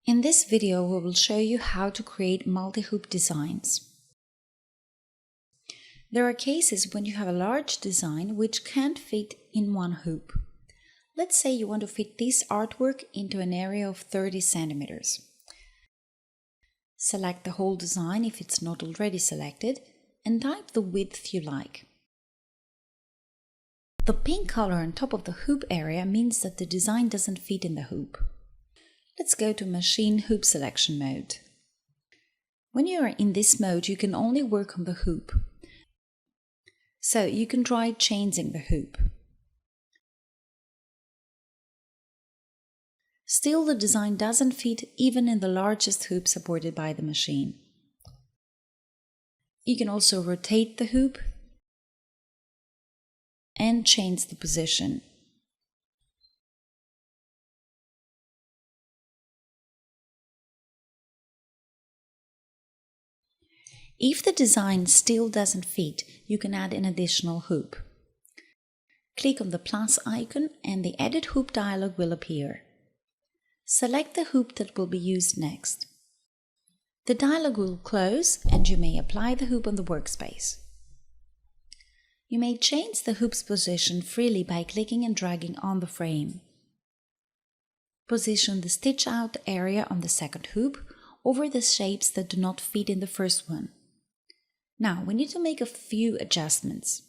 In this video, we will show you how to create multi-hoop designs. There are cases when you have a large design which can't fit in one hoop. Let's say you want to fit this artwork into an area of 30 centimeters. Select the whole design if it's not already selected and type the width you like. The pink color on top of the hoop area means that the design doesn't fit in the hoop. Let's go to Machine Hoop Selection mode. When you are in this mode, you can only work on the hoop. So you can try changing the hoop. Still, the design doesn't fit even in the largest hoop supported by the machine. You can also rotate the hoop and change the position. If the design still doesn't fit, you can add an additional hoop. Click on the plus icon and the Edit Hoop dialog will appear. Select the hoop that will be used next. The dialog will close and you may apply the hoop on the workspace. You may change the hoop's position freely by clicking and dragging on the frame. Position the stitch out area on the second hoop over the shapes that do not fit in the first one. Now we need to make a few adjustments.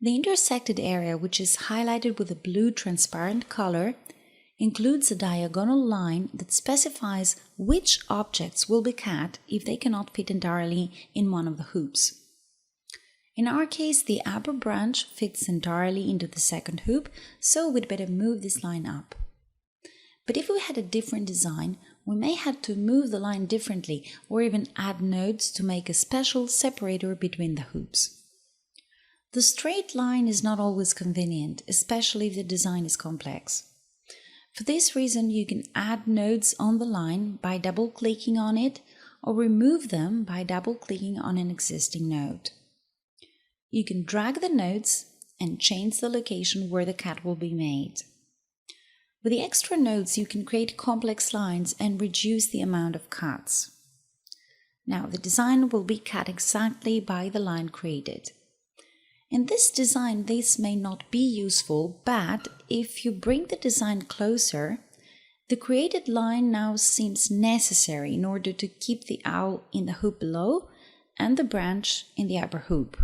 The intersected area, which is highlighted with a blue transparent color, includes a diagonal line that specifies which objects will be cut if they cannot fit entirely in one of the hoops. In our case, the upper branch fits entirely into the second hoop, so we'd better move this line up. But if we had a different design, we may have to move the line differently or even add nodes to make a special separator between the hoops. The straight line is not always convenient, especially if the design is complex. For this reason, you can add nodes on the line by double-clicking on it or remove them by double-clicking on an existing node. You can drag the nodes and change the location where the cut will be made. With the extra nodes, you can create complex lines and reduce the amount of cuts. Now, the design will be cut exactly by the line created. In this design, this may not be useful, but if you bring the design closer, the created line now seems necessary in order to keep the owl in the hoop below and the branch in the upper hoop.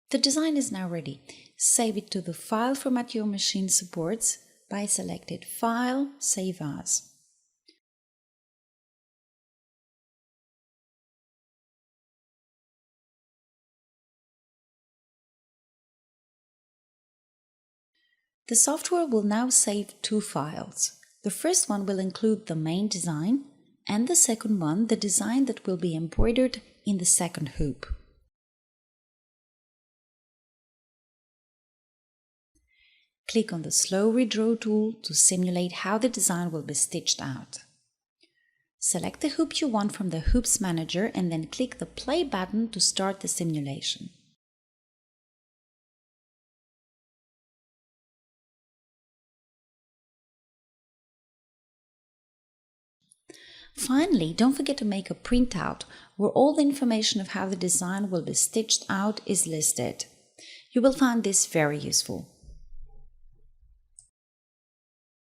The design is now ready. Save it to the file format your machine supports by selecting File, Save As. The software will now save two files. The first one will include the main design, and the second one the design that will be embroidered in the second hoop. Click on the Slow Redraw tool to simulate how the design will be stitched out. Select the hoop you want from the Hoops Manager and then click the Play button to start the simulation. Finally, don't forget to make a printout where all the information of how the design will be stitched out is listed. You will find this very useful.